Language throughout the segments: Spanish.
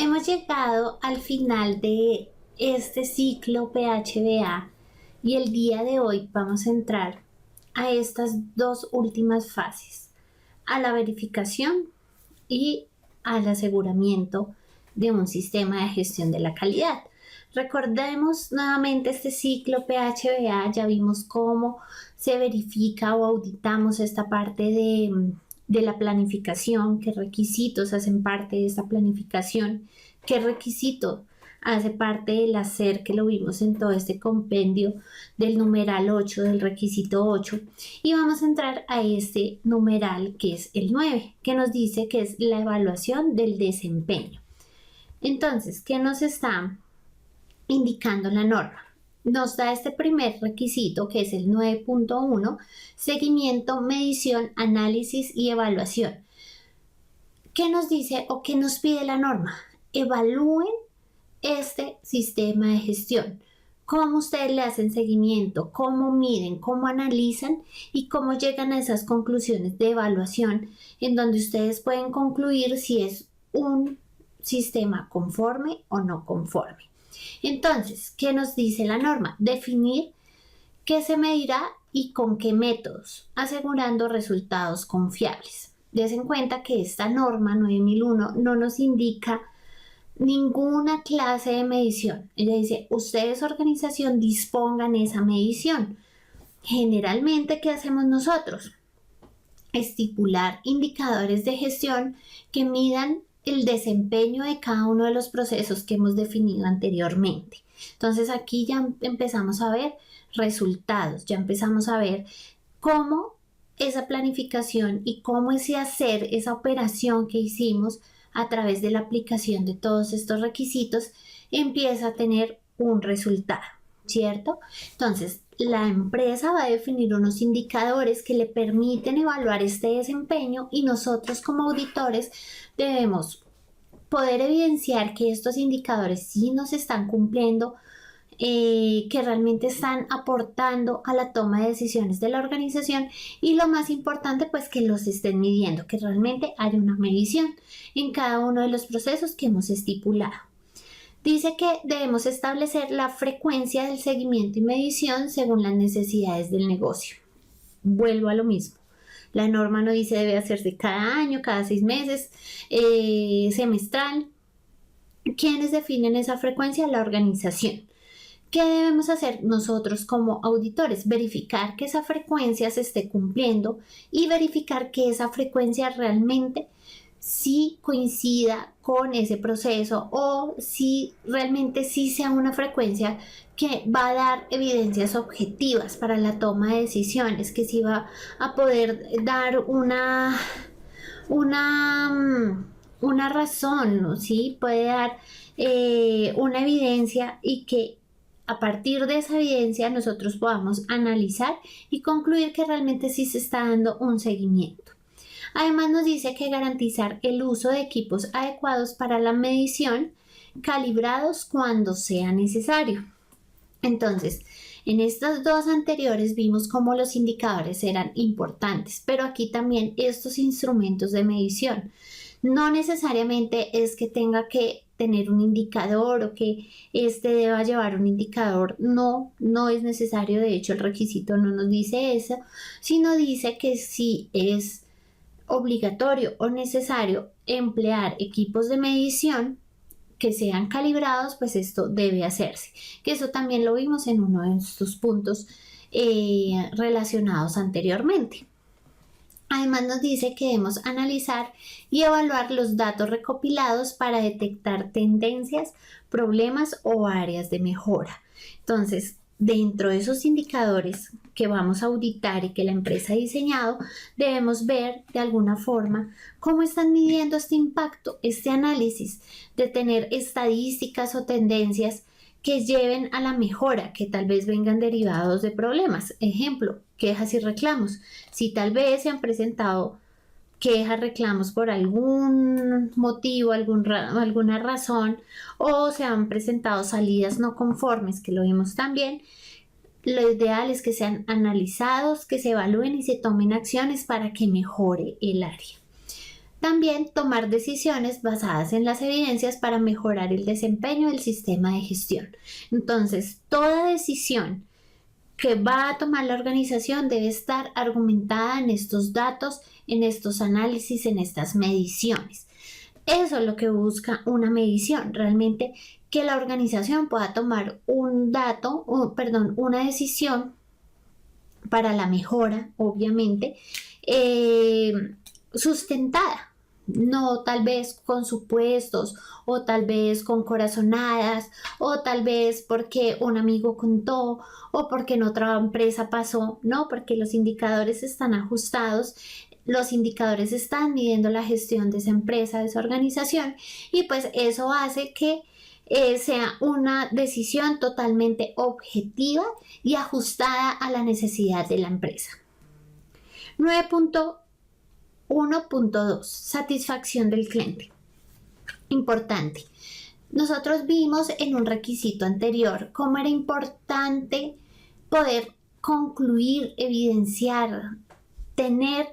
Hemos llegado al final de este ciclo PHBA y el día de hoy vamos a entrar a estas dos últimas fases, a la verificación y al aseguramiento de un sistema de gestión de la calidad. Recordemos nuevamente este ciclo PHBA, ya vimos cómo se verifica o auditamos esta parte de la planificación, qué requisitos hacen parte de esta planificación, qué requisito hace parte del hacer, que lo vimos en todo este compendio del numeral 8, del requisito 8, y vamos a entrar a este numeral que es el 9, que nos dice que es la evaluación del desempeño. Entonces, ¿qué nos está indicando la norma? Nos da este primer requisito que es el 9.1, seguimiento, medición, análisis y evaluación. ¿Qué nos dice o qué nos pide la norma? Evalúen este sistema de gestión. Cómo ustedes le hacen seguimiento, cómo miden, cómo analizan y cómo llegan a esas conclusiones de evaluación en donde ustedes pueden concluir si es un sistema conforme o no conforme. Entonces, ¿qué nos dice la norma? Definir qué se medirá y con qué métodos, asegurando resultados confiables. Des en cuenta que esta norma 9001 no nos indica ninguna clase de medición. Ella dice, ustedes organización dispongan esa medición. Generalmente, ¿qué hacemos nosotros? Estipular indicadores de gestión que midan el desempeño de cada uno de los procesos que hemos definido anteriormente. Entonces aquí ya empezamos a ver resultados, ya empezamos a ver cómo esa planificación y cómo ese hacer, esa operación que hicimos a través de la aplicación de todos estos requisitos empieza a tener un resultado, ¿cierto? Entonces la empresa va a definir unos indicadores que le permiten evaluar este desempeño y nosotros como auditores debemos poder evidenciar que estos indicadores sí nos están cumpliendo, que realmente están aportando a la toma de decisiones de la organización y lo más importante pues que los estén midiendo, que realmente haya una medición en cada uno de los procesos que hemos estipulado. Dice que debemos establecer la frecuencia del seguimiento y medición según las necesidades del negocio. Vuelvo a lo mismo. La norma no dice debe hacerse cada año, cada 6 meses, semestral. ¿Quiénes definen esa frecuencia? La organización. ¿Qué debemos hacer nosotros como auditores? Verificar que esa frecuencia se esté cumpliendo y verificar que esa frecuencia realmente sí coincida con ese proceso o si realmente sí sea una frecuencia que va a dar evidencias objetivas para la toma de decisiones, que sí va a poder dar una razón, ¿no? Sí, puede dar una evidencia y que a partir de esa evidencia nosotros podamos analizar y concluir que realmente sí se está dando un seguimiento. Además nos dice que garantizar el uso de equipos adecuados para la medición, calibrados cuando sea necesario. Entonces, en estas dos anteriores vimos cómo los indicadores eran importantes, pero aquí también estos instrumentos de medición. No necesariamente es que tenga que tener un indicador o que este deba llevar un indicador. No, no es necesario. De hecho, el requisito no nos dice eso, sino dice que si es obligatorio o necesario emplear equipos de medición que sean calibrados, pues esto debe hacerse. Que eso también lo vimos en uno de estos puntos relacionados anteriormente. Además nos dice que debemos analizar y evaluar los datos recopilados para detectar tendencias, problemas o áreas de mejora. Entonces, dentro de esos indicadores que vamos a auditar y que la empresa ha diseñado, debemos ver de alguna forma cómo están midiendo este impacto, este análisis, de tener estadísticas o tendencias que lleven a la mejora, que tal vez vengan derivados de problemas. Ejemplo, quejas y reclamos. Si tal vez se han presentado quejas, reclamos por algún motivo, alguna razón, o se han presentado salidas no conformes, que lo vimos también, lo ideal es que sean analizados, que se evalúen y se tomen acciones para que mejore el área. También tomar decisiones basadas en las evidencias para mejorar el desempeño del sistema de gestión. Entonces, toda decisión que va a tomar la organización debe estar argumentada en estos datos, en estos análisis, en estas mediciones. Eso es lo que busca una medición, realmente que la organización pueda tomar una decisión para la mejora, obviamente, sustentada. No tal vez con supuestos o tal vez con corazonadas o tal vez porque un amigo contó o porque en otra empresa pasó, no, porque los indicadores están ajustados, los indicadores están midiendo la gestión de esa empresa, de esa organización y pues eso hace que sea una decisión totalmente objetiva y ajustada a la necesidad de la empresa. 9.1.2 Satisfacción del cliente. Importante. Nosotros vimos en un requisito anterior cómo era importante poder concluir, evidenciar, tener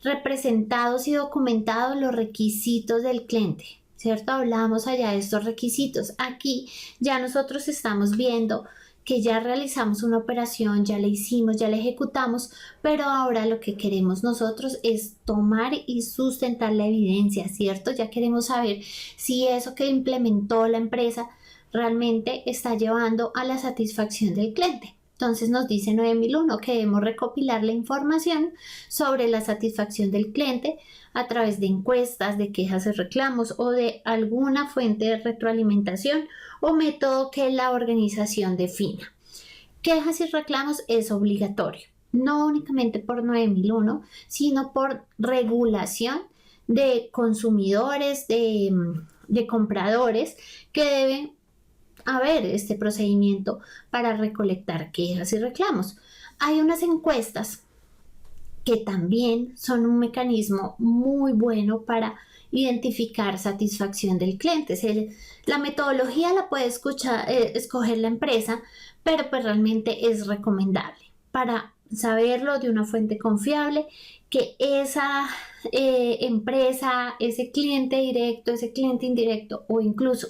representados y documentados los requisitos del cliente, ¿cierto? Hablábamos allá de estos requisitos. Aquí ya nosotros estamos viendo que ya realizamos una operación, ya la hicimos, ya la ejecutamos, pero ahora lo que queremos nosotros es tomar y sustentar la evidencia, ¿cierto? Ya queremos saber si eso que implementó la empresa realmente está llevando a la satisfacción del cliente. Entonces nos dice 9001 que debemos recopilar la información sobre la satisfacción del cliente a través de encuestas, de quejas y reclamos o de alguna fuente de retroalimentación o método que la organización defina. Quejas y reclamos es obligatorio, no únicamente por 9001, sino por regulación de consumidores, de compradores que deben haber este procedimiento para recolectar quejas y reclamos. Hay unas encuestas que también son un mecanismo muy bueno para identificar satisfacción del cliente. La metodología la puede escoger la empresa, pero pues realmente es recomendable para saberlo de una fuente confiable que esa empresa, ese cliente directo, ese cliente indirecto o incluso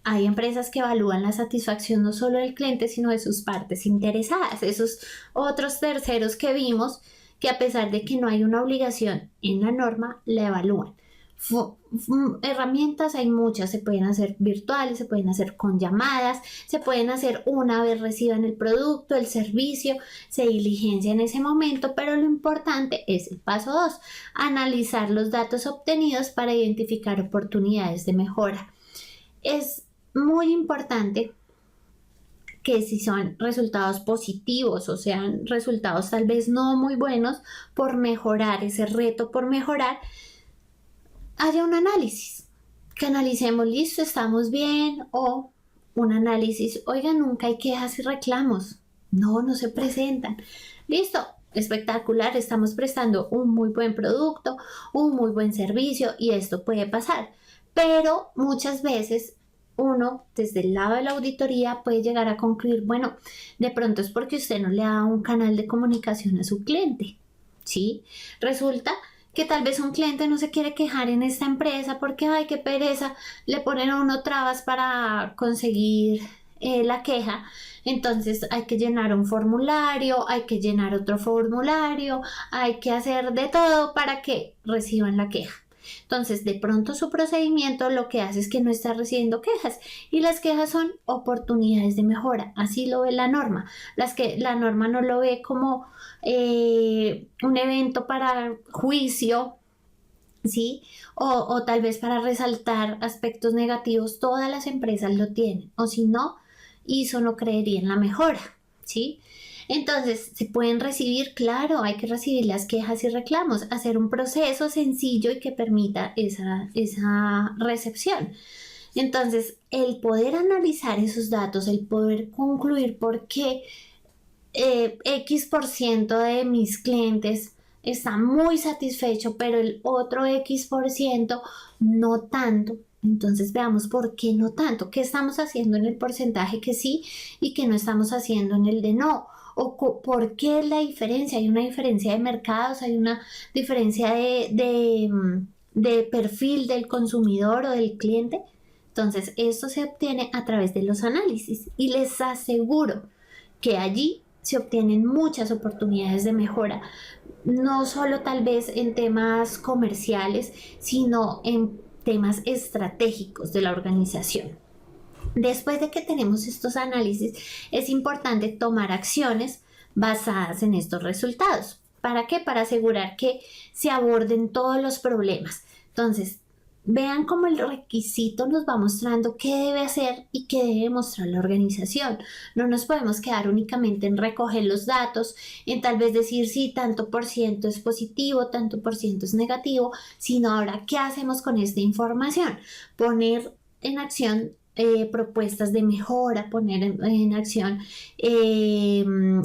hay empresas que evalúan la satisfacción no solo del cliente, sino de sus partes interesadas, esos otros terceros que vimos que a pesar de que no hay una obligación en la norma, la evalúan. Herramientas hay muchas, se pueden hacer virtuales, se pueden hacer con llamadas, se pueden hacer una vez reciban el producto, el servicio, se diligencia en ese momento, pero lo importante es el paso 2, analizar los datos obtenidos para identificar oportunidades de mejora. Es muy importante que si son resultados positivos o sean resultados tal vez no muy buenos por mejorar, ese reto por mejorar, haya un análisis, que analicemos, listo, estamos bien, o un análisis, oiga, nunca hay quejas y reclamos, no se presentan, listo, espectacular, estamos prestando un muy buen producto, un muy buen servicio y esto puede pasar, pero muchas veces uno desde el lado de la auditoría puede llegar a concluir, bueno, de pronto es porque usted no le da un canal de comunicación a su cliente, ¿sí? Resulta que tal vez un cliente no se quiere quejar en esta empresa porque, ay, qué pereza, le ponen a uno trabas para conseguir la queja, entonces hay que llenar un formulario, hay que llenar otro formulario, hay que hacer de todo para que reciban la queja. Entonces, de pronto su procedimiento lo que hace es que no está recibiendo quejas y las quejas son oportunidades de mejora, así lo ve la norma. La norma no lo ve como un evento para juicio, ¿sí? O tal vez para resaltar aspectos negativos, todas las empresas lo tienen, o si no, ISO no creería en la mejora, ¿sí? Entonces, ¿se pueden recibir? Claro, hay que recibir las quejas y reclamos, hacer un proceso sencillo y que permita esa recepción. Entonces, el poder analizar esos datos, el poder concluir por qué X% de mis clientes está muy satisfecho, pero el otro X% no tanto. Entonces veamos por qué no tanto, qué estamos haciendo en el porcentaje que sí y qué no estamos haciendo en el de no. O por qué la diferencia, hay una diferencia de mercados, hay una diferencia de de perfil del consumidor o del cliente. Entonces, esto se obtiene a través de los análisis y les aseguro que allí se obtienen muchas oportunidades de mejora, no solo tal vez en temas comerciales, sino en temas estratégicos de la organización. Después de que tenemos estos análisis, es importante tomar acciones basadas en estos resultados. ¿Para qué? Para asegurar que se aborden todos los problemas. Entonces, vean cómo el requisito nos va mostrando qué debe hacer y qué debe mostrar la organización. No nos podemos quedar únicamente en recoger los datos, en tal vez decir si tanto por ciento es positivo, tanto por ciento es negativo, sino ahora qué hacemos con esta información. Poner en acción propuestas de mejora, poner en acción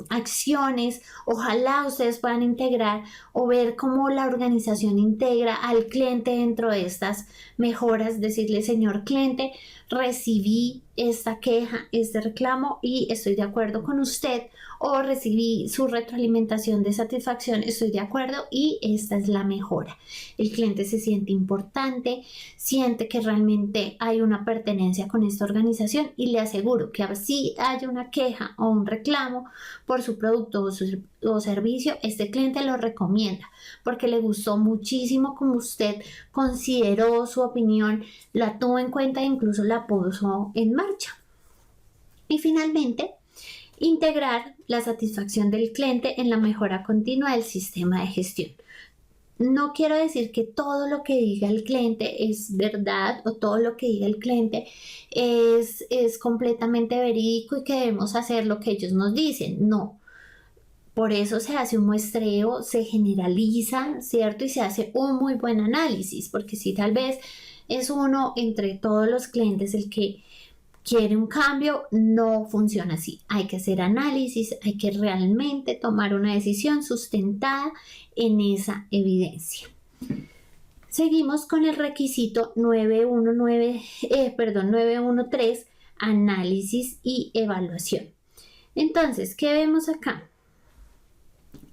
acciones. Ojalá ustedes puedan integrar o ver cómo la organización integra al cliente dentro de estas mejoras, decirle: señor cliente, recibí esta queja, este reclamo y estoy de acuerdo con usted, o recibí su retroalimentación de satisfacción, estoy de acuerdo y esta es la mejora. El cliente se siente importante, siente que realmente hay una pertenencia con esta organización, y le aseguro que así haya una queja o un reclamo por su producto o servicio, este cliente lo recomienda porque le gustó muchísimo como usted consideró su opinión, la tuvo en cuenta e incluso la puso en marcha. Y finalmente, integrar la satisfacción del cliente en la mejora continua del sistema de gestión. No quiero decir que todo lo que diga el cliente es verdad, o todo lo que diga el cliente es completamente verídico y que debemos hacer lo que ellos nos dicen. No. Por eso se hace un muestreo, se generaliza, ¿cierto? Y se hace un muy buen análisis, porque si tal vez es uno entre todos los clientes el que quiere un cambio, no funciona así. Hay que hacer análisis, hay que realmente tomar una decisión sustentada en esa evidencia. Seguimos con el requisito 913, análisis y evaluación. Entonces, ¿qué vemos acá?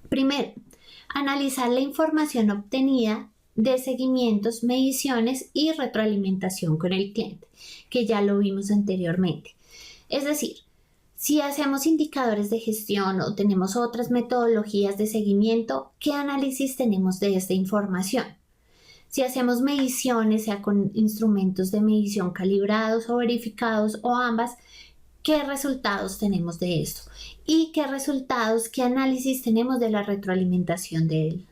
Primero, analizar la información obtenida de seguimientos, mediciones y retroalimentación con el cliente, que ya lo vimos anteriormente. Es decir, si hacemos indicadores de gestión o tenemos otras metodologías de seguimiento, ¿qué análisis tenemos de esta información? Si hacemos mediciones, sea con instrumentos de medición calibrados o verificados o ambas, ¿qué resultados tenemos de esto? ¿Y qué resultados, qué análisis tenemos de la retroalimentación del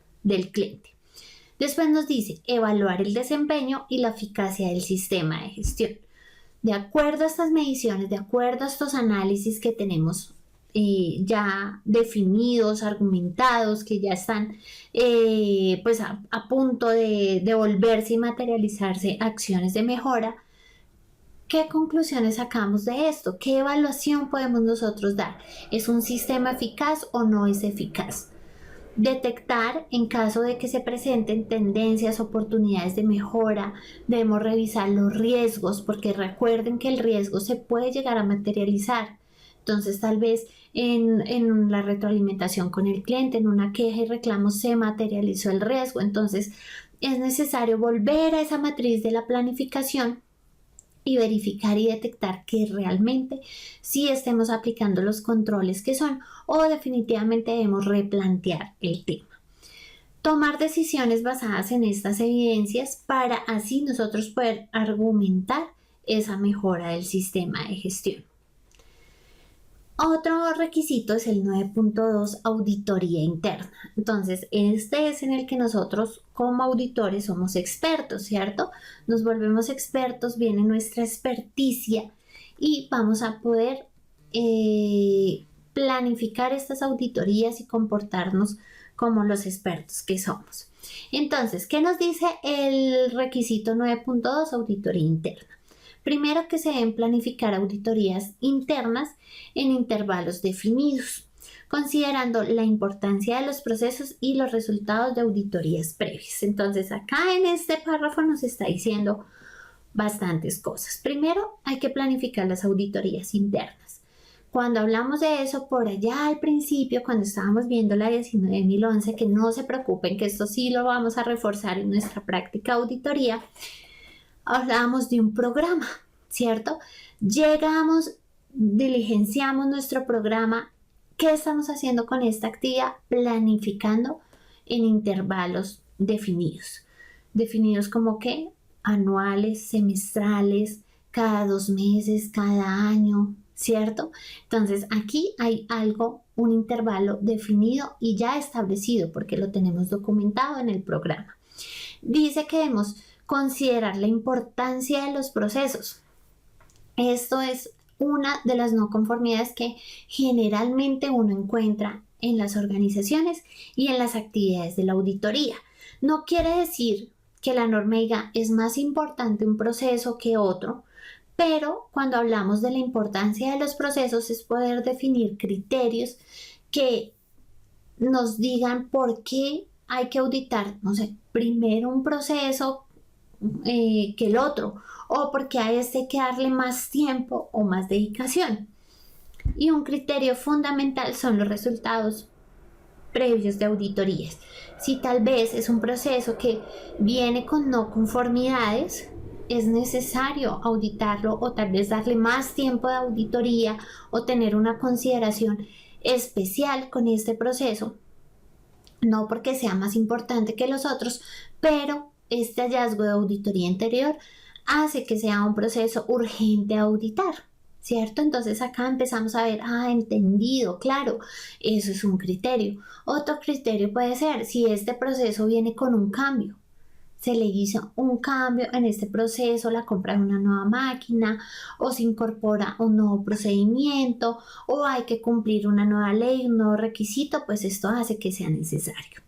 cliente? Después nos dice evaluar el desempeño y la eficacia del sistema de gestión. De acuerdo a estas mediciones, de acuerdo a estos análisis que tenemos ya definidos, argumentados, que ya están pues a punto de volverse y materializarse acciones de mejora, ¿qué conclusiones sacamos de esto? ¿Qué evaluación podemos nosotros dar? ¿Es un sistema eficaz o no es eficaz? Detectar en caso de que se presenten tendencias, oportunidades de mejora. Debemos revisar los riesgos, porque recuerden que el riesgo se puede llegar a materializar. Entonces, tal vez en la retroalimentación con el cliente, en una queja y reclamo, se materializó el riesgo. Entonces, es necesario volver a esa matriz de la planificación y verificar y detectar que realmente sí estemos aplicando los controles que son, o definitivamente debemos replantear el tema. Tomar decisiones basadas en estas evidencias para así nosotros poder argumentar esa mejora del sistema de gestión. Otro requisito es el 9.2, auditoría interna. Entonces, este es en el que nosotros como auditores somos expertos, ¿cierto? Nos volvemos expertos, viene nuestra experticia y vamos a poder planificar estas auditorías y comportarnos como los expertos que somos. Entonces, ¿qué nos dice el requisito 9.2, auditoría interna? Primero, que se deben planificar auditorías internas en intervalos definidos, considerando la importancia de los procesos y los resultados de auditorías previas. Entonces, acá en este párrafo nos está diciendo bastantes cosas. Primero, hay que planificar las auditorías internas. Cuando hablamos de eso por allá al principio, cuando estábamos viendo la 19.011, que no se preocupen, que esto sí lo vamos a reforzar en nuestra práctica auditoría, hablábamos de un programa, ¿cierto? Llegamos, diligenciamos nuestro programa. ¿Qué estamos haciendo con esta actividad? Planificando en intervalos definidos. Definidos como que anuales, semestrales, cada 2 meses, cada año, ¿cierto? Entonces aquí hay algo, un intervalo definido y ya establecido porque lo tenemos documentado en el programa. Dice que debemos considerar la importancia de los procesos. Esto es una de las no conformidades que generalmente uno encuentra en las organizaciones y en las actividades de la auditoría. No quiere decir que la norma diga es más importante un proceso que otro, pero cuando hablamos de la importancia de los procesos es poder definir criterios que nos digan por qué hay que auditar, no sé, primero un proceso que el otro, o porque a este hay que darle más tiempo o más dedicación. Y un criterio fundamental son los resultados previos de auditorías. Si tal vez es un proceso que viene con no conformidades, es necesario auditarlo o tal vez darle más tiempo de auditoría o tener una consideración especial con este proceso, no porque sea más importante que los otros, pero este hallazgo de auditoría interior hace que sea un proceso urgente a auditar, ¿cierto? Entonces acá empezamos a ver, entendido, claro, eso es un criterio. Otro criterio puede ser si este proceso viene con un cambio. Se le hizo un cambio en este proceso, la compra de una nueva máquina, o se incorpora un nuevo procedimiento, o hay que cumplir una nueva ley, un nuevo requisito, pues esto hace que sea necesario.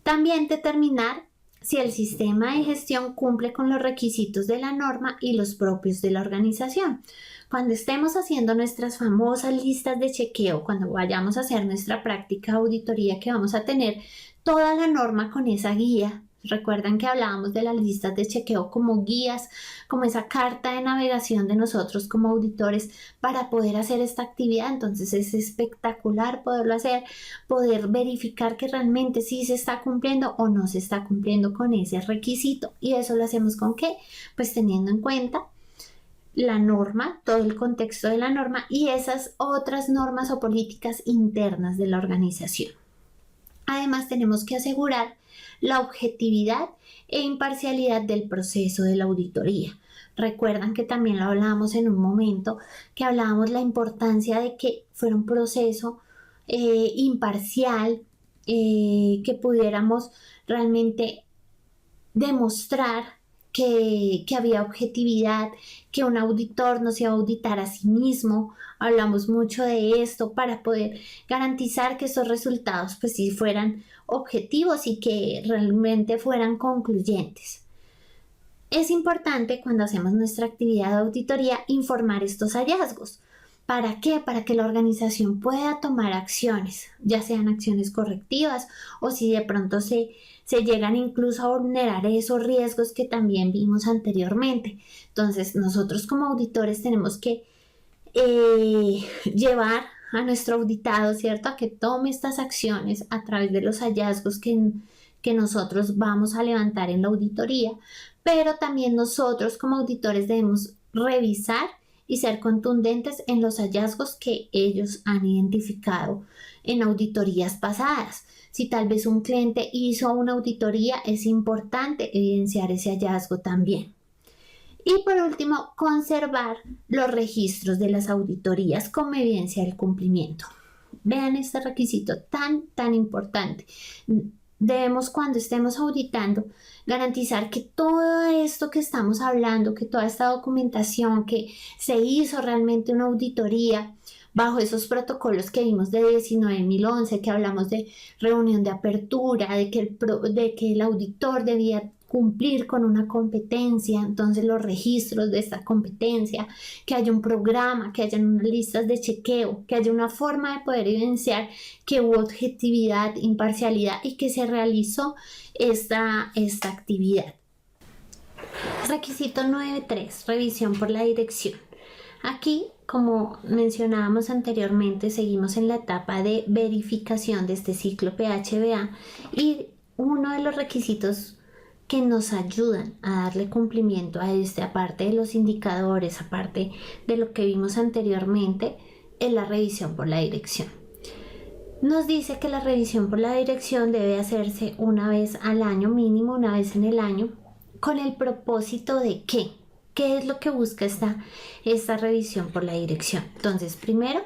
También determinar si el sistema de gestión cumple con los requisitos de la norma y los propios de la organización. Cuando estemos haciendo nuestras famosas listas de chequeo, cuando vayamos a hacer nuestra práctica de auditoría que vamos a tener toda la norma con esa guía. Recuerdan que hablábamos de las listas de chequeo como guías, como esa carta de navegación de nosotros como auditores para poder hacer esta actividad. Entonces es espectacular poderlo hacer, poder verificar que realmente sí se está cumpliendo o no se está cumpliendo con ese requisito. Y eso lo hacemos ¿con qué? Pues teniendo en cuenta la norma, todo el contexto de la norma y esas otras normas o políticas internas de la organización. Además, tenemos que asegurar la objetividad e imparcialidad del proceso de la auditoría. Recuerdan que también lo hablábamos en un momento, que hablábamos la importancia de que fuera un proceso imparcial, que pudiéramos realmente demostrar que había objetividad, que un auditor no se iba a auditar a sí mismo. Hablamos mucho de esto para poder garantizar que estos resultados pues sí fueran objetivos y que realmente fueran concluyentes. Es importante cuando hacemos nuestra actividad de auditoría informar estos hallazgos. ¿Para qué? Para que la organización pueda tomar acciones, ya sean acciones correctivas o si de pronto se llegan incluso a vulnerar esos riesgos que también vimos anteriormente. Entonces, nosotros como auditores tenemos que llevar a nuestro auditado, ¿cierto?, a que tome estas acciones a través de los hallazgos que nosotros vamos a levantar en la auditoría, pero también nosotros como auditores debemos revisar y ser contundentes en los hallazgos que ellos han identificado en auditorías pasadas. Si tal vez un cliente hizo una auditoría, es importante evidenciar ese hallazgo también. Y por último, conservar los registros de las auditorías como evidencia del cumplimiento. Vean este requisito tan importante. Debemos, cuando estemos auditando, garantizar que todo esto que estamos hablando, que toda esta documentación, que se hizo realmente una auditoría bajo esos protocolos que vimos de 19.011, que hablamos de reunión de apertura, de que el auditor debía cumplir con una competencia, entonces los registros de esta competencia, que haya un programa, que haya unas listas de chequeo, que haya una forma de poder evidenciar que hubo objetividad, imparcialidad y que se realizó esta actividad. Requisito 9.3, revisión por la dirección. Aquí, como mencionábamos anteriormente, seguimos en la etapa de verificación de este ciclo PHBA y uno de los requisitos que nos ayudan a darle cumplimiento a aparte de los indicadores, aparte de lo que vimos anteriormente, es la revisión por la dirección. Nos dice que la revisión por la dirección debe hacerse una vez al año, mínimo una vez en el año, con el propósito de ¿qué es lo que busca esta revisión por la dirección? Entonces, primero,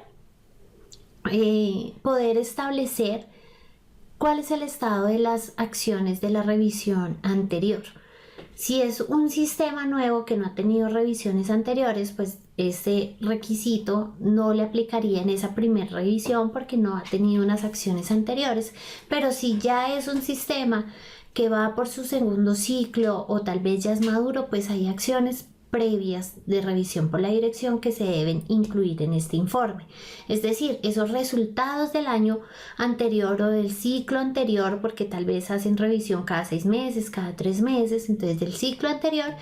poder establecer cuál es el estado de las acciones de la revisión anterior. Si es un sistema nuevo que no ha tenido revisiones anteriores, pues ese requisito no le aplicaría en esa primera revisión porque no ha tenido unas acciones anteriores. Pero si ya es un sistema que va por su segundo ciclo o tal vez ya es maduro, pues hay acciones previas de revisión por la dirección que se deben incluir en este informe. Es decir, esos resultados del año anterior o del ciclo anterior, porque tal vez hacen revisión cada 6 meses, cada 3 meses, entonces del ciclo anterior,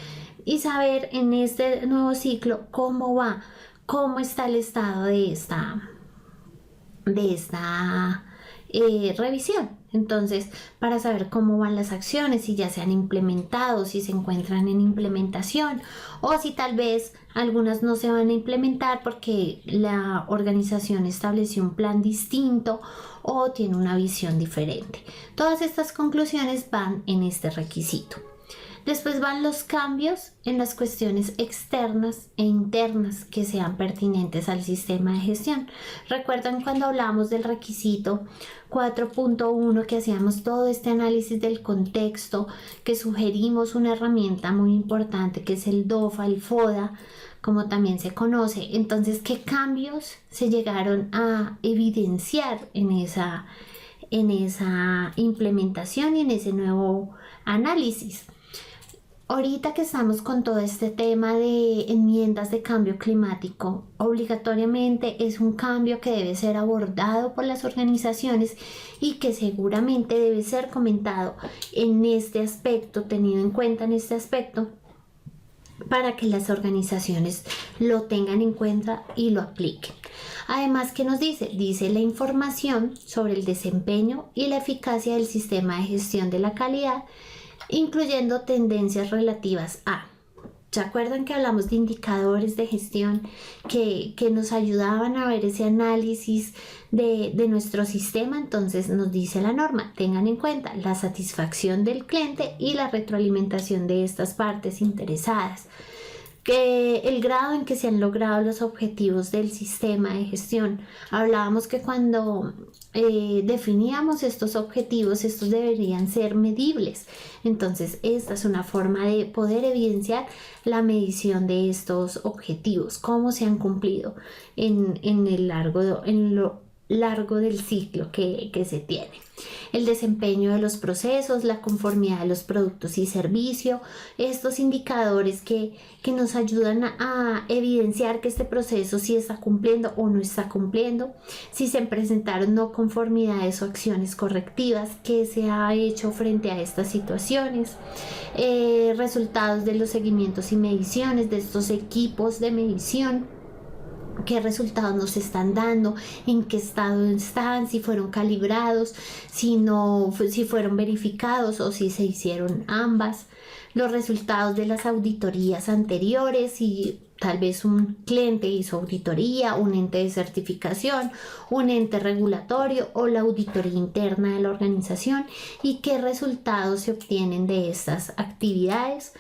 y saber en este nuevo ciclo cómo va, cómo está el estado de esta revisión. Entonces, para saber cómo van las acciones, si ya se han implementado, si se encuentran en implementación o si tal vez algunas no se van a implementar porque la organización estableció un plan distinto o tiene una visión diferente. Todas estas conclusiones van en este requisito. Después van los cambios en las cuestiones externas e internas que sean pertinentes al sistema de gestión. ¿Recuerdan cuando hablamos del requisito 4.1 que hacíamos todo este análisis del contexto, que sugerimos una herramienta muy importante que es el DOFA, el FODA, como también se conoce? Entonces, ¿qué cambios se llegaron a evidenciar en esa implementación y en ese nuevo análisis? Ahorita que estamos con todo este tema de enmiendas de cambio climático, obligatoriamente es un cambio que debe ser abordado por las organizaciones y que seguramente debe ser comentado en este aspecto, tenido en cuenta en este aspecto, para que las organizaciones lo tengan en cuenta y lo apliquen. Además, ¿qué nos dice? Dice la información sobre el desempeño y la eficacia del sistema de gestión de la calidad, incluyendo tendencias relativas a. ¿Se acuerdan que hablamos de indicadores de gestión que nos ayudaban a ver ese análisis de nuestro sistema? Entonces nos dice la norma, tengan en cuenta la satisfacción del cliente y la retroalimentación de estas partes interesadas, que el grado en que se han logrado los objetivos del sistema de gestión. Hablábamos que cuando definíamos estos objetivos, estos deberían ser medibles. Entonces, esta es una forma de poder evidenciar la medición de estos objetivos, cómo se han cumplido en lo largo del ciclo que se tiene. El desempeño de los procesos, la conformidad de los productos y servicios, estos indicadores que nos ayudan a evidenciar que este proceso sí está cumpliendo o no está cumpliendo, si se presentaron no conformidades o acciones correctivas, qué se ha hecho frente a estas situaciones, resultados de los seguimientos y mediciones de estos equipos de medición, qué resultados nos están dando, en qué estado están, si fueron calibrados, si fueron verificados o si se hicieron ambas, los resultados de las auditorías anteriores, si tal vez un cliente hizo auditoría, un ente de certificación, un ente regulatorio o la auditoría interna de la organización y qué resultados se obtienen de estas actividades.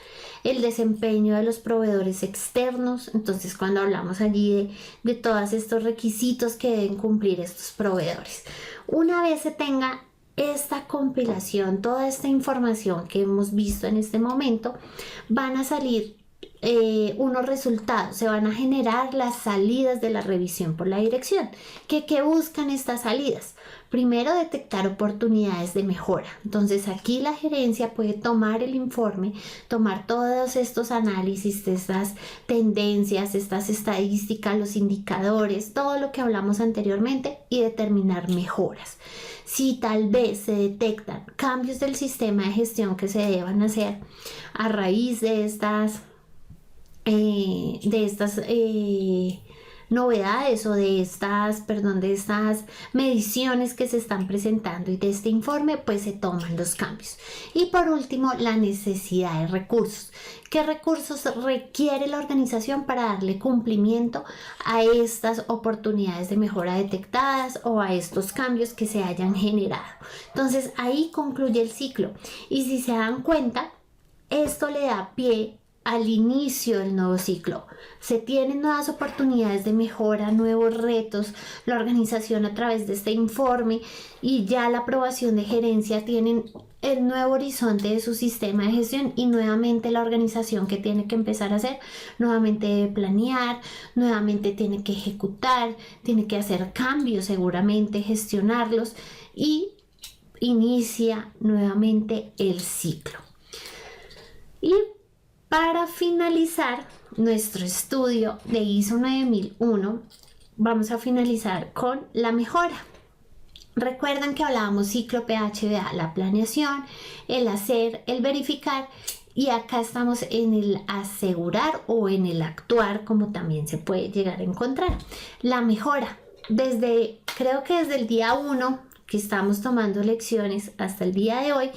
El desempeño de los proveedores externos, entonces cuando hablamos allí de todos estos requisitos que deben cumplir estos proveedores. Una vez se tenga esta compilación, toda esta información que hemos visto en este momento, van a salir unos resultados, se van a generar las salidas de la revisión por la dirección. ¿Qué buscan estas salidas? Primero, detectar oportunidades de mejora. Entonces aquí la gerencia puede tomar el informe, tomar todos estos análisis, estas tendencias, estas estadísticas, los indicadores, todo lo que hablamos anteriormente y determinar mejoras. Si tal vez se detectan cambios del sistema de gestión que se deban hacer a raíz de estas de estas novedades o de de estas mediciones que se están presentando y de este informe, pues se toman los cambios. Y por último, la necesidad de recursos. ¿Qué recursos requiere la organización para darle cumplimiento a estas oportunidades de mejora detectadas o a estos cambios que se hayan generado? Entonces ahí concluye el ciclo, y si se dan cuenta, esto le da pie al inicio del nuevo ciclo. Se tienen nuevas oportunidades de mejora, nuevos retos. La organización, a través de este informe y ya la aprobación de gerencia, tienen el nuevo horizonte de su sistema de gestión, y nuevamente la organización, que tiene que empezar a hacer, nuevamente debe planear, nuevamente tiene que ejecutar, tiene que hacer cambios, seguramente gestionarlos, y inicia nuevamente el ciclo. Y para finalizar nuestro estudio de ISO 9001, vamos a finalizar con la mejora. Recuerdan que hablábamos ciclo PHBA, la planeación, el hacer, el verificar, y acá estamos en el asegurar o en el actuar, como también se puede llegar a encontrar. La mejora, creo que desde el día 1 que estamos tomando lecciones hasta el día de hoy,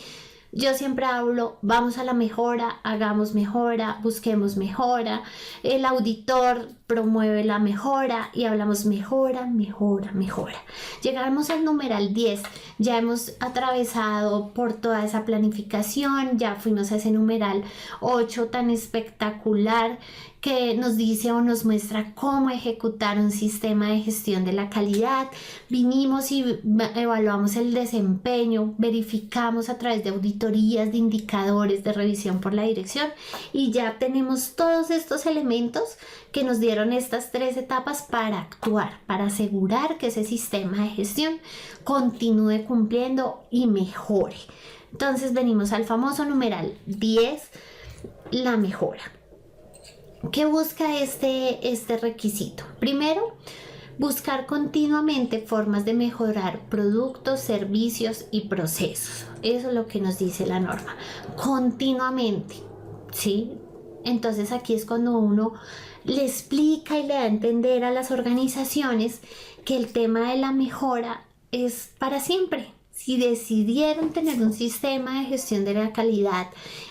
yo siempre hablo, vamos a la mejora, hagamos mejora, busquemos mejora. El auditor promueve la mejora y hablamos mejora, mejora, mejora. Llegamos al numeral 10, ya hemos atravesado por toda esa planificación, ya fuimos a ese numeral 8 tan espectacular, que nos dice o nos muestra cómo ejecutar un sistema de gestión de la calidad. Vinimos y evaluamos el desempeño, verificamos a través de auditorías, de indicadores, de revisión por la dirección, y ya tenemos todos estos elementos que nos dieron estas 3 etapas para actuar, para asegurar que ese sistema de gestión continúe cumpliendo y mejore. Entonces venimos al famoso numeral 10, la mejora. ¿Qué busca este requisito? Primero, buscar continuamente formas de mejorar productos, servicios y procesos. Eso es lo que nos dice la norma. Continuamente, ¿sí? Entonces aquí es cuando uno le explica y le da a entender a las organizaciones que el tema de la mejora es para siempre. Si decidieron tener un sistema de gestión de la calidad,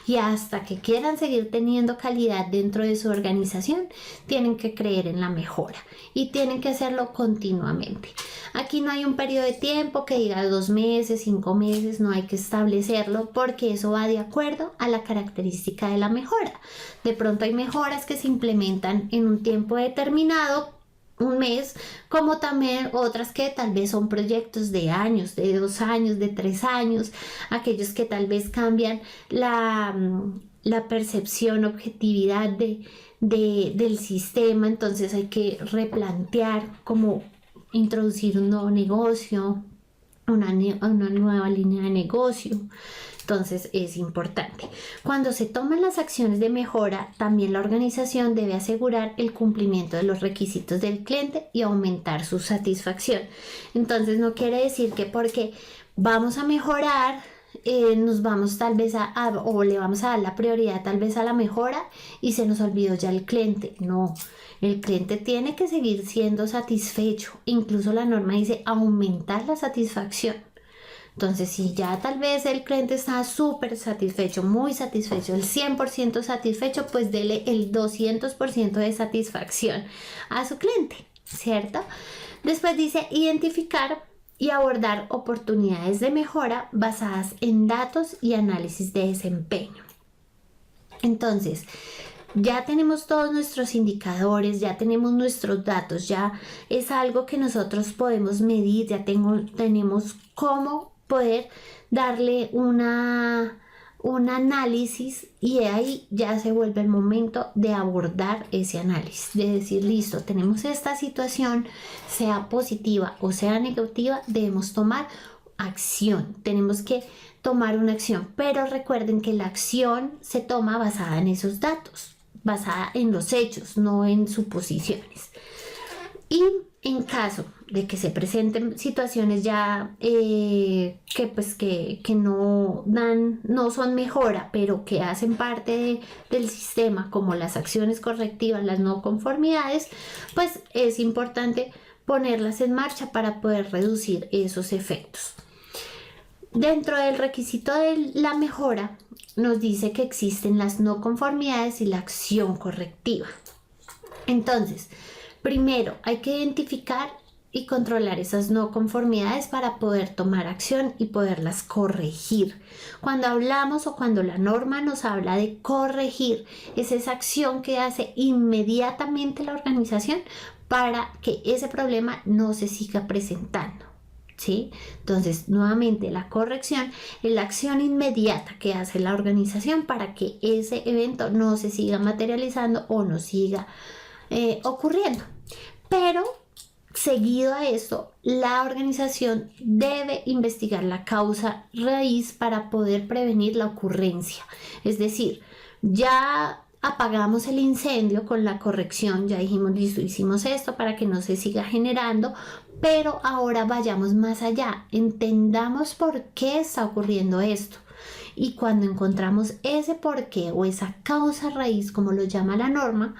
y hasta que quieran seguir teniendo calidad dentro de su organización, tienen que creer en la mejora y tienen que hacerlo continuamente. Aquí no hay un periodo de tiempo que diga 2 meses, 5 meses, no hay que establecerlo, porque eso va de acuerdo a la característica de la mejora. De pronto hay mejoras que se implementan en un tiempo determinado, un mes, como también otras que tal vez son proyectos de años, de 2 años, de 3 años, aquellos que tal vez cambian la percepción, objetividad del sistema. Entonces hay que replantear, como introducir un nuevo negocio, una nueva línea de negocio. Entonces es importante. Cuando se toman las acciones de mejora, también la organización debe asegurar el cumplimiento de los requisitos del cliente y aumentar su satisfacción. Entonces no quiere decir que porque vamos a mejorar, nos vamos tal vez o le vamos a dar la prioridad tal vez a la mejora y se nos olvidó ya el cliente. No, el cliente tiene que seguir siendo satisfecho. Incluso la norma dice aumentar la satisfacción. Entonces, si ya tal vez el cliente está súper satisfecho, muy satisfecho, el 100% satisfecho, pues dele el 200% de satisfacción a su cliente, ¿cierto? Después dice identificar y abordar oportunidades de mejora basadas en datos y análisis de desempeño. Entonces, ya tenemos todos nuestros indicadores, ya tenemos nuestros datos, ya es algo que nosotros podemos medir, ya tenemos cómo poder darle un análisis, y ahí ya se vuelve el momento de abordar ese análisis, de decir, listo, tenemos esta situación, sea positiva o sea negativa, debemos tomar acción, tenemos que tomar una acción, pero recuerden que la acción se toma basada en esos datos, basada en los hechos, no en suposiciones. Y en caso de que se presenten situaciones ya que no son mejora, pero que hacen parte del sistema, como las acciones correctivas, las no conformidades, pues es importante ponerlas en marcha para poder reducir esos efectos. Dentro del requisito de la mejora, nos dice que existen las no conformidades y la acción correctiva. Entonces, primero hay que identificar y controlar esas no conformidades para poder tomar acción y poderlas corregir. Cuando hablamos o cuando la norma nos habla de corregir, es esa acción que hace inmediatamente la organización para que ese problema no se siga presentando. ¿Sí? Entonces, nuevamente, la corrección es la acción inmediata que hace la organización para que ese evento no se siga materializando o no siga ocurriendo. Pero seguido a esto, la organización debe investigar la causa raíz para poder prevenir la ocurrencia. Es decir, ya apagamos el incendio con la corrección, ya dijimos, listo, hicimos esto para que no se siga generando, pero ahora vayamos más allá, entendamos por qué está ocurriendo esto. Y cuando encontramos ese porqué o esa causa raíz, como lo llama la norma,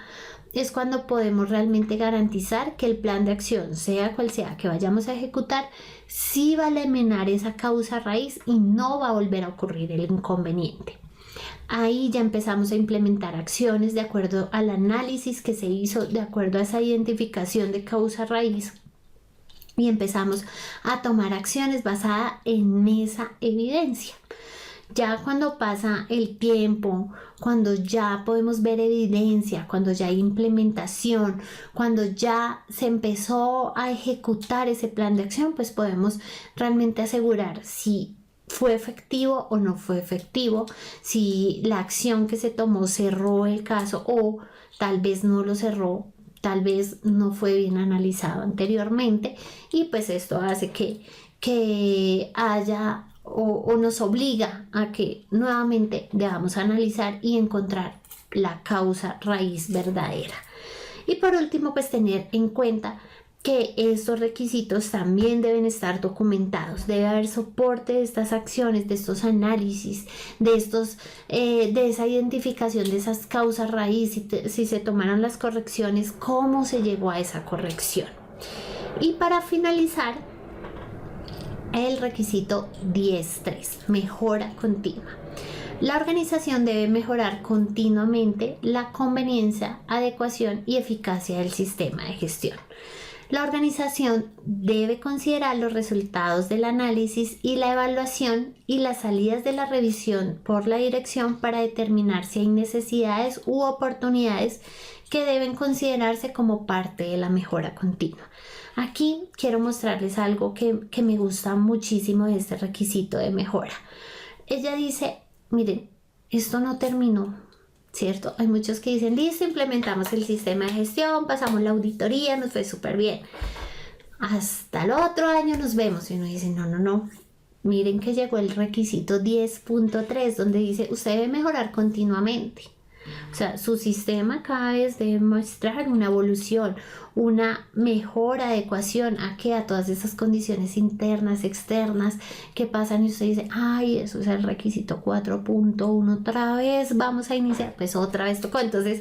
es cuando podemos realmente garantizar que el plan de acción, sea cual sea que vayamos a ejecutar, sí va a eliminar esa causa raíz y no va a volver a ocurrir el inconveniente. Ahí ya empezamos a implementar acciones de acuerdo al análisis que se hizo, de acuerdo a esa identificación de causa raíz, y empezamos a tomar acciones basadas en esa evidencia. Ya cuando pasa el tiempo, cuando ya podemos ver evidencia, cuando ya hay implementación, cuando ya se empezó a ejecutar ese plan de acción, pues podemos realmente asegurar si fue efectivo o no fue efectivo, si la acción que se tomó cerró el caso o tal vez no lo cerró, tal vez no fue bien analizado anteriormente, y pues esto hace que haya o nos obliga a que nuevamente debamos analizar y encontrar la causa raíz verdadera. Y por último, pues tener en cuenta que estos requisitos también deben estar documentados. Debe haber soporte de estas acciones, de estos análisis, de esa identificación de esas causas raíz, si se tomaron las correcciones, cómo se llegó a esa corrección. Y para finalizar, el requisito 10.3, mejora continua. La organización debe mejorar continuamente la conveniencia, adecuación y eficacia del sistema de gestión. La organización debe considerar los resultados del análisis y la evaluación y las salidas de la revisión por la dirección para determinar si hay necesidades u oportunidades que deben considerarse como parte de la mejora continua. Aquí quiero mostrarles algo que me gusta muchísimo de este requisito de mejora. Ella dice, miren, esto no terminó, ¿cierto? Hay muchos que dicen, listo, implementamos el sistema de gestión, pasamos la auditoría, nos fue súper bien. Hasta el otro año nos vemos. Y uno dice, no. Miren que llegó el requisito 10.3, donde dice, usted debe mejorar continuamente. O sea, su sistema cada vez debe mostrar una evolución, una mejor adecuación a todas esas condiciones internas, externas que pasan, y usted dice, ay, eso es el requisito 4.1, otra vez vamos a iniciar, pues otra vez tocó. Entonces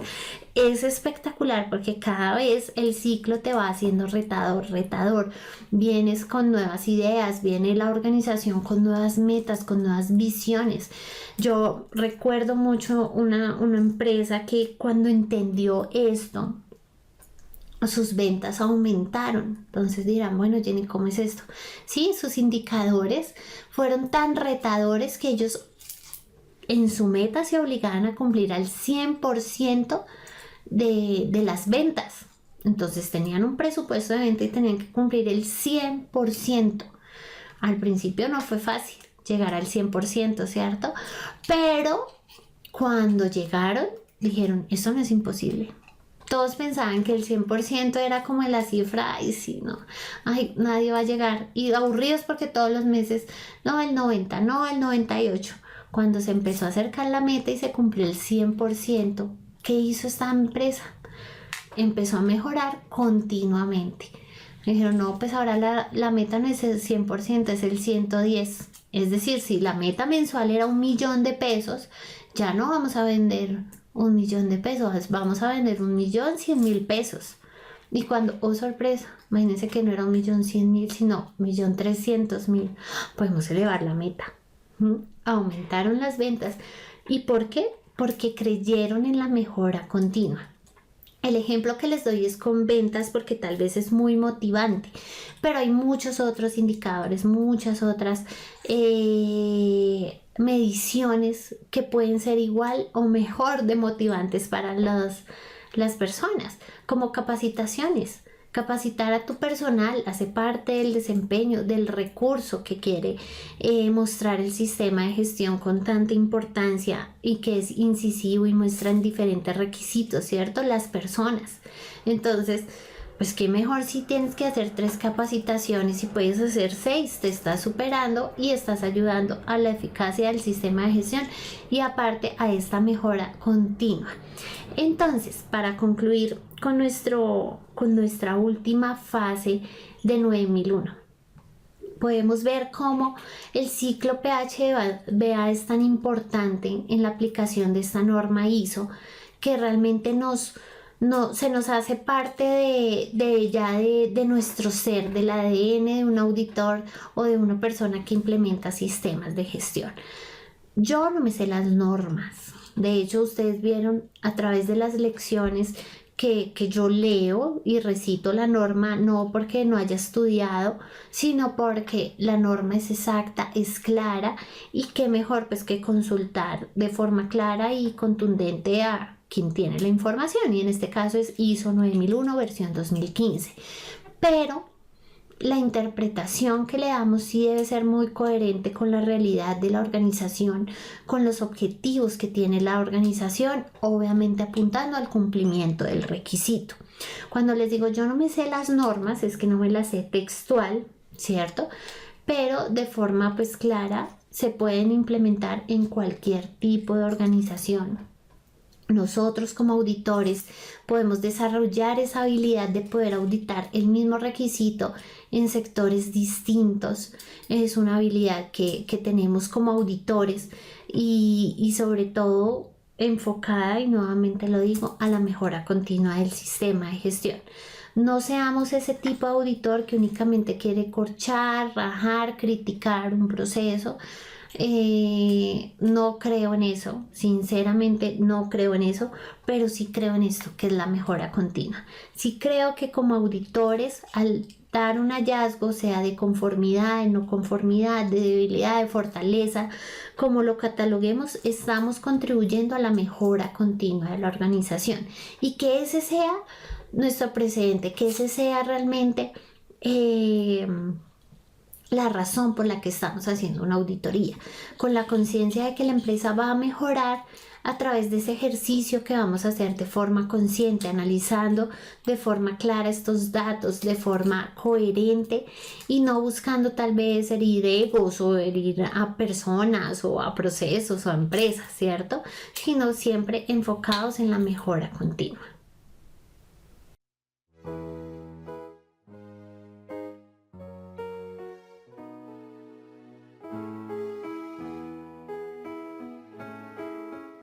es espectacular porque cada vez el ciclo te va haciendo retador, vienes con nuevas ideas, viene la organización con nuevas metas, con nuevas visiones. Yo recuerdo mucho una empresa que cuando entendió esto, sus ventas aumentaron. Entonces dirán, bueno, Jenny, ¿cómo es esto? Sí, sus indicadores fueron tan retadores que ellos en su meta se obligaban a cumplir al 100% de las ventas. Entonces tenían un presupuesto de venta y tenían que cumplir el 100%. Al principio no fue fácil llegar al 100%, ¿cierto? Pero cuando llegaron, dijeron, esto no es imposible. Todos pensaban que el 100% era como la cifra, ay, sí, no, ay, nadie va a llegar. Y aburridos porque todos los meses, no, el 90, no, el 98. Cuando se empezó a acercar la meta y se cumplió el 100%, ¿qué hizo esta empresa? Empezó a mejorar continuamente. Dijeron, no, pues ahora la meta no es el 100%, es el 110. Es decir, si la meta mensual era 1.000.000 de pesos, ya no vamos a vender 1.000.000 de pesos, vamos a vender 1.100.000 pesos. Y cuando, oh sorpresa, imagínense que no era 1.100.000, sino 1.300.000, podemos elevar la meta. Aumentaron las ventas. ¿Y por qué? Porque creyeron en la mejora continua. El ejemplo que les doy es con ventas porque tal vez es muy motivante, pero hay muchos otros indicadores, muchas otras mediciones que pueden ser igual o mejor de motivantes para las personas, como capacitaciones. Capacitar a tu personal hace parte del desempeño, del recurso que quiere mostrar el sistema de gestión con tanta importancia y que es incisivo y muestra en diferentes requisitos, ¿cierto? Las personas. Entonces, pues qué mejor si tienes que hacer 3 capacitaciones y puedes hacer 6, te estás superando y estás ayudando a la eficacia del sistema de gestión y aparte a esta mejora continua. Entonces, para concluir con nuestra última fase de 9001, podemos ver cómo el ciclo PHBA es tan importante en la aplicación de esta norma ISO que realmente se nos hace parte de nuestro ser, del ADN de un auditor o de una persona que implementa sistemas de gestión. Yo no me sé las normas. De hecho, ustedes vieron a través de las lecciones que yo leo y recito la norma, no porque no haya estudiado, sino porque la norma es exacta, es clara y qué mejor pues que consultar de forma clara y contundente a quien tiene la información, y en este caso es ISO 9001 versión 2015. Pero la interpretación que le damos sí debe ser muy coherente con la realidad de la organización, con los objetivos que tiene la organización, obviamente apuntando al cumplimiento del requisito. Cuando les digo yo no me sé las normas, es que no me las sé textual, ¿cierto? Pero de forma pues clara se pueden implementar en cualquier tipo de organización. Nosotros como auditores podemos desarrollar esa habilidad de poder auditar el mismo requisito en sectores distintos. Es una habilidad que tenemos como auditores y sobre todo enfocada, y nuevamente lo digo, a la mejora continua del sistema de gestión. No seamos ese tipo de auditor que únicamente quiere corchar, rajar, criticar un proceso. No creo en eso, sinceramente no creo en eso, pero sí creo en esto que es la mejora continua. Sí creo que como auditores, al dar un hallazgo, sea de conformidad, de no conformidad, de debilidad, de fortaleza, como lo cataloguemos, estamos contribuyendo a la mejora continua de la organización y que ese sea nuestro precedente, que ese sea realmente la razón por la que estamos haciendo una auditoría, con la conciencia de que la empresa va a mejorar a través de ese ejercicio que vamos a hacer de forma consciente, analizando de forma clara estos datos, de forma coherente y no buscando tal vez herir egos o herir a personas o a procesos o a empresas, ¿cierto? Sino siempre enfocados en la mejora continua.